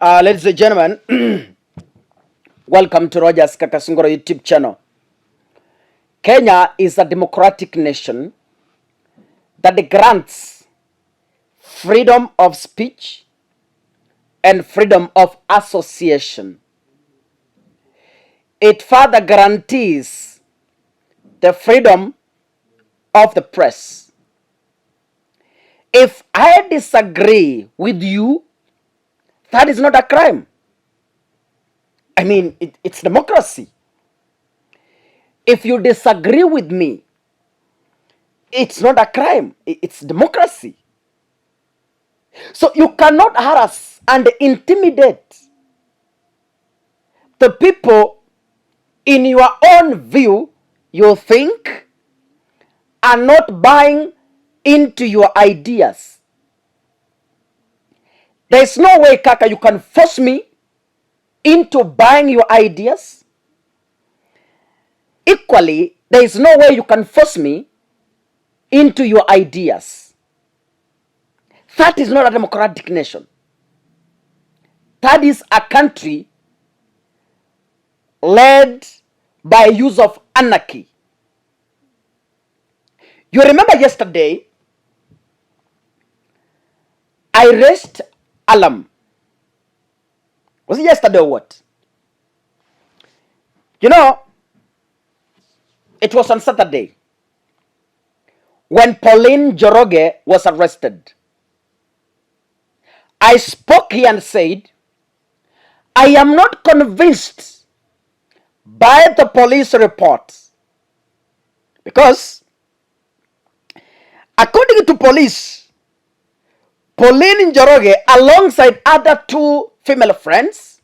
Ladies and gentlemen, welcome to Rogers Kakasungura YouTube channel. Kenya is a democratic nation that grants freedom of speech and freedom of association. It further guarantees the freedom of the press. If I disagree with you, that is not a crime. I mean, it's democracy. If you disagree with me, it's not a crime. It's democracy. So you cannot harass and intimidate the people in your own view you think are not buying into your ideas. There's no way, Kaka, you can force me into buying your ideas. Equally, there is no way you can force me into your ideas. That is not a democratic nation. That is a country led by use of anarchy. You remember yesterday, I raised alarm. Was it yesterday or what? You know, it was on Saturday when Pauline Njoroge was arrested. I spoke here and said, I am not convinced by the police report because according to police, Pauline Njoroge alongside other two female friends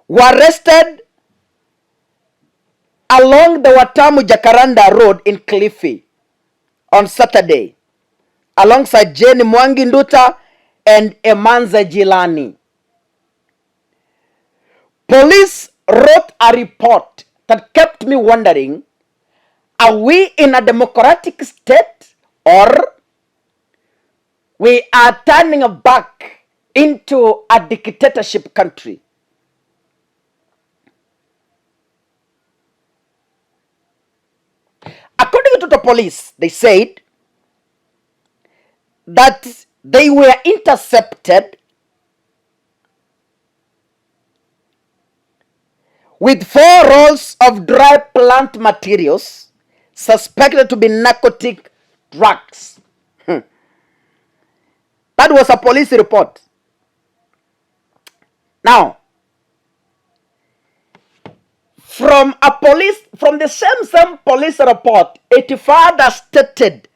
were arrested along the Watamu Jacaranda Road in Kilifi on Saturday alongside Jane Mwangi Nduta and Emanze Jilani. Police wrote a report that kept me wondering, are we in a democratic state or we are turning back into a dictatorship country? According to the police, they said that they were intercepted with 4 rolls of dry plant materials suspected to be narcotic drugs. That was a police report. Now, from the same police report, it further stated,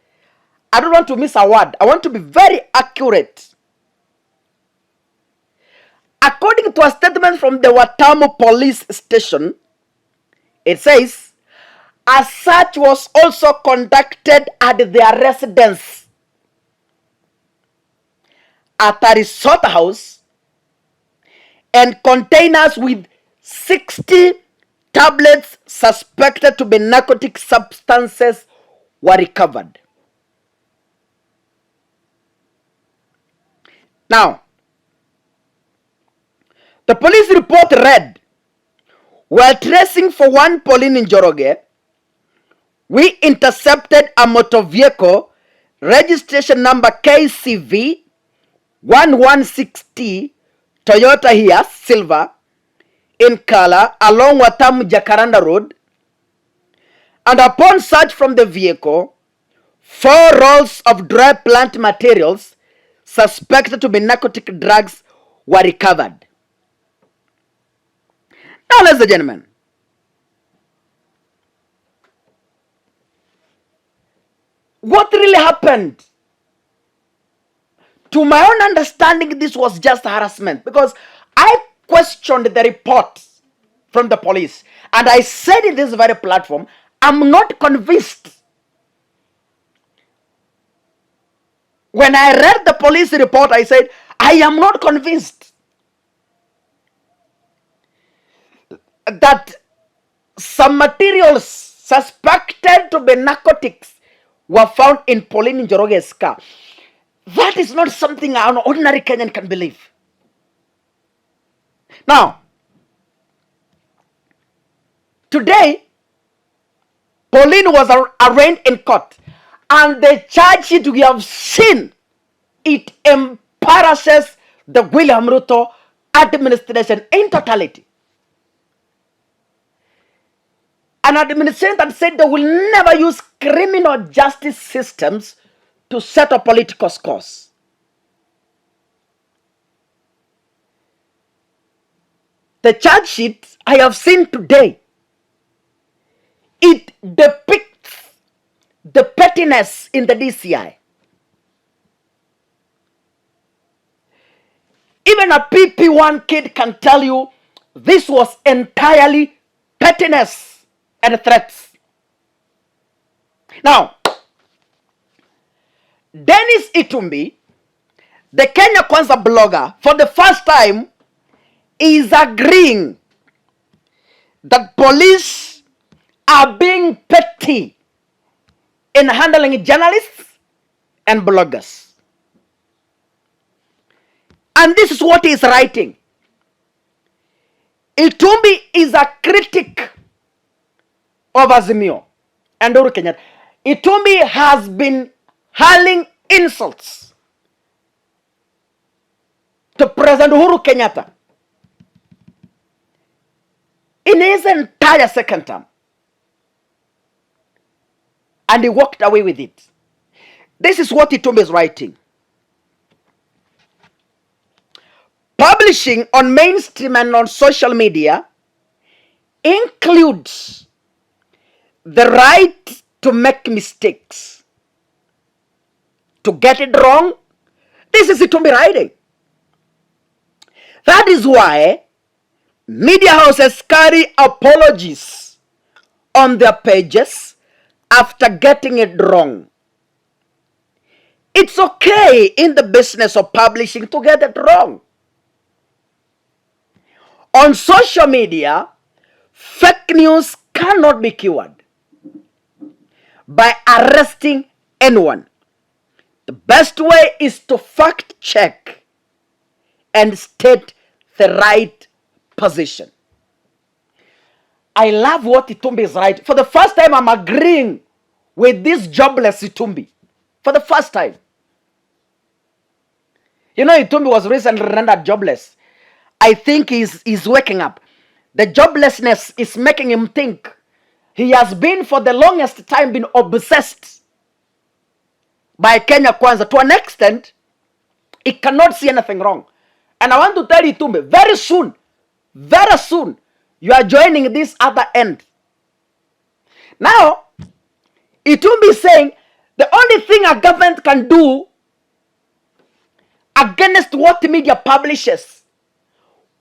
I don't want to miss a word, I want to be very accurate. According to a statement from the Watamu police station, it says, a search was also conducted at their residence at a resort house, and containers with 60 tablets suspected to be narcotic substances were recovered. Now, the police report read, while tracing for one Pauline Njoroge, we intercepted a motor vehicle registration number KCV 116T Toyota Hiace Silver in color along Watamu Jacaranda Road, and upon search from the vehicle, 4 rolls of dry plant materials suspected to be narcotic drugs were recovered. Now, ladies and gentlemen, what really happened? To my own understanding, this was just harassment because I questioned the report from the police and I said in this very platform, I'm not convinced. When I read the police report, I said, I am not convinced that some materials suspected to be narcotics were found in Pauline Njoroge's car. That is not something an ordinary Kenyan can believe. Now, today, Pauline was arraigned in court, and the charge sheet we have seen, it embarrasses the William Ruto administration in totality. An administration that said they will never use criminal justice systems to settle political scores. The charge sheet I have seen today, it depicts the pettiness in the DCI. Even a PP1 kid can tell you this was entirely pettiness and threats. Now, Dennis Itumbi, the Kenya Kwanza blogger, for the first time is agreeing that police are being petty in handling journalists and bloggers. And this is what he is writing. Itumbi is a critic of Azimio and Uhuru Kenyatta. Itumbi has been hurling insults to President Uhuru Kenyatta in his entire second term. And he walked away with it. This is what Itumbi is writing. Publishing on mainstream and on social media includes the right to make mistakes, to get it wrong. This is Itumbi writing. That is why media houses carry apologies on their pages after getting it wrong. It's okay in the business of publishing to get it wrong. On social media, fake news cannot be cured by arresting anyone. The best way is to fact check and state the right position. I love what Itumbi is writing. For the first time, I'm agreeing with this jobless Itumbi. For the first time. You know, Itumbi was recently rendered jobless. I think he's waking up. The joblessness is making him think. He has been for the longest time been obsessed by Kenya Kwanza to an extent he cannot see anything wrong. And I want to tell you, Itumbi, very soon, you are joining this other end. Now, Itumbi is saying the only thing a government can do against what media publishes,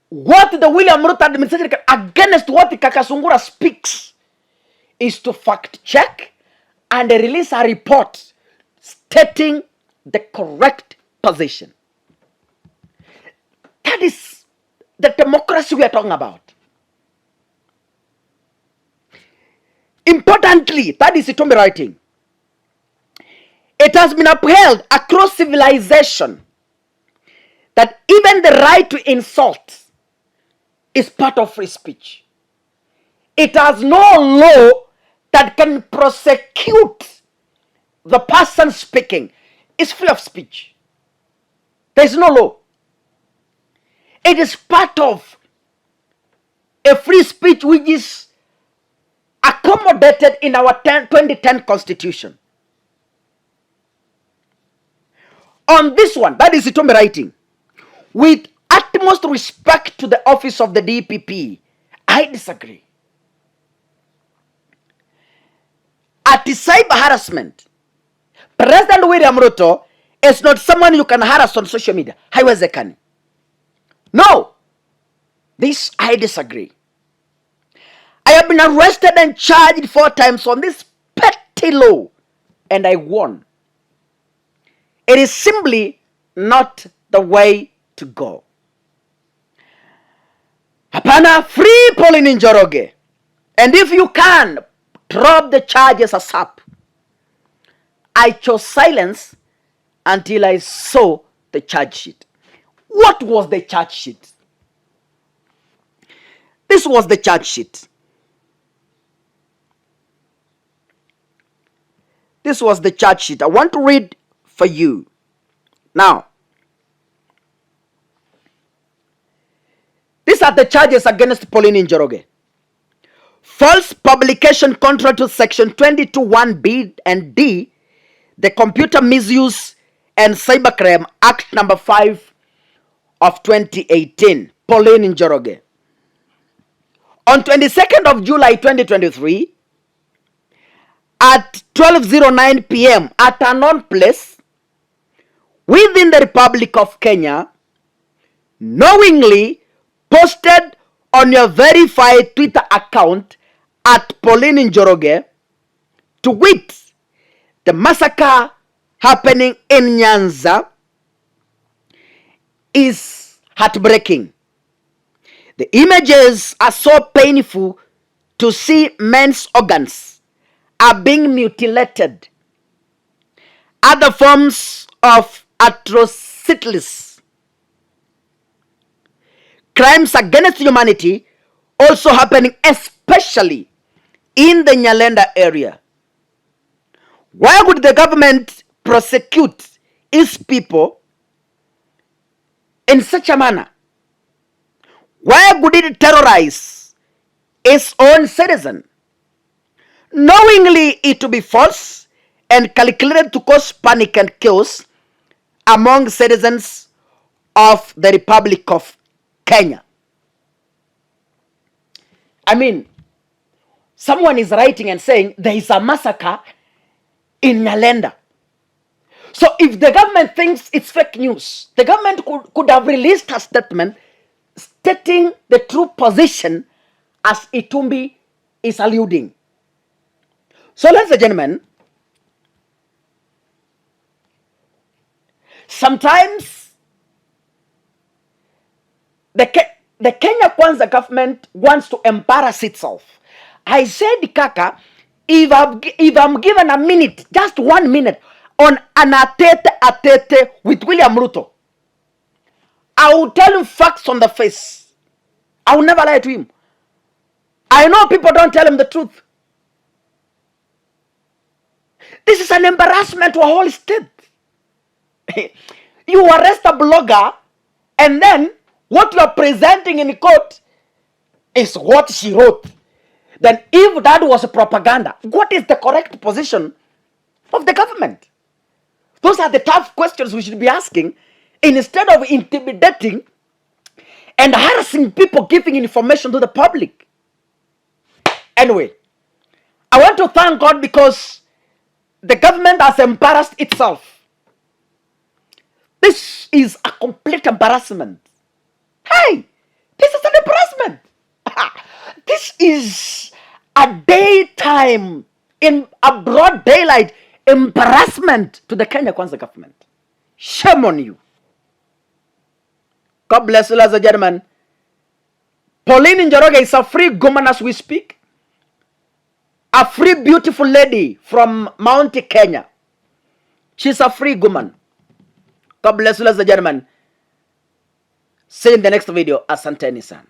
what the William Ruto administration can, against what the Kakasungura speaks, is to fact check and release a report stating the correct position. That is the democracy we are talking about. Importantly, that is Itumbi writing. It has been upheld across civilization that even the right to insult is part of free speech. It has no law that can prosecute the person speaking. It's free of speech. There is no law. It is part of a free speech which is accommodated in our 2010 constitution. On this one, that is Itumbi writing, with utmost respect to the office of the DPP, I disagree. At cyber harassment, President William Ruto is not someone you can harass on social media. Haiwezekani. No. This I disagree. I have been arrested and charged 4 times on this petty law, and I won. It is simply not the way to go. Hapana, free Pauline Njoroge. And if you can, drop the charges ASAP. I chose silence until I saw the charge sheet. What was the charge sheet? This was the charge sheet. This was the charge sheet. I want to read for you. Now, these are the charges against Pauline Njoroge. False publication contrary to Section 22(1)(b) and D, the Computer Misuse and Cybercrime Act number 5 of 2018. Pauline Njoroge. On 22nd of July 2023, at 12:09 p.m. at a known place within the Republic of Kenya, knowingly posted on your verified Twitter account at Pauline Njoroge, to wit, the massacre happening in Nyanza is heartbreaking. The images are so painful to see. Men's organs are being mutilated. Other forms of atrocities, crimes against humanity, also happening, especially in the Nyalenda area. Why would the government prosecute its people in such a manner? Why would it terrorize its own citizen, knowingly it to be false and calculated to cause panic and chaos among citizens of the Republic of Kenya? I mean, someone is writing and saying there is a massacre in Nyalenda. So if the government thinks it's fake news, the government could have released a statement stating the true position as Itumbi is alluding. So ladies and gentlemen, sometimes the Kenya Kwanza government wants to embarrass itself. I said, Kaka, if I'm given a minute, just 1 minute, on an atete with William Ruto, I will tell him facts on the face. I will never lie to him. I know people don't tell him the truth. This is an embarrassment to a whole state. You arrest a blogger, and then what you are presenting in court is what she wrote. Then if that was propaganda, what is the correct position of the government? Those are the tough questions we should be asking, instead of intimidating and harassing people giving information to the public. Anyway, I want to thank God because the government has embarrassed itself. This is a complete embarrassment. Hey, this is an embarrassment. This is a daytime, in a broad daylight, embarrassment to the Kenya Kwanza government. Shame on you. God bless you, ladies and gentlemen. Pauline Njoroge is a free woman as we speak. A free, beautiful lady from Mount Kenya. She's a free woman. God bless you, ladies and gentlemen. See you in the next video. Asanteni sana.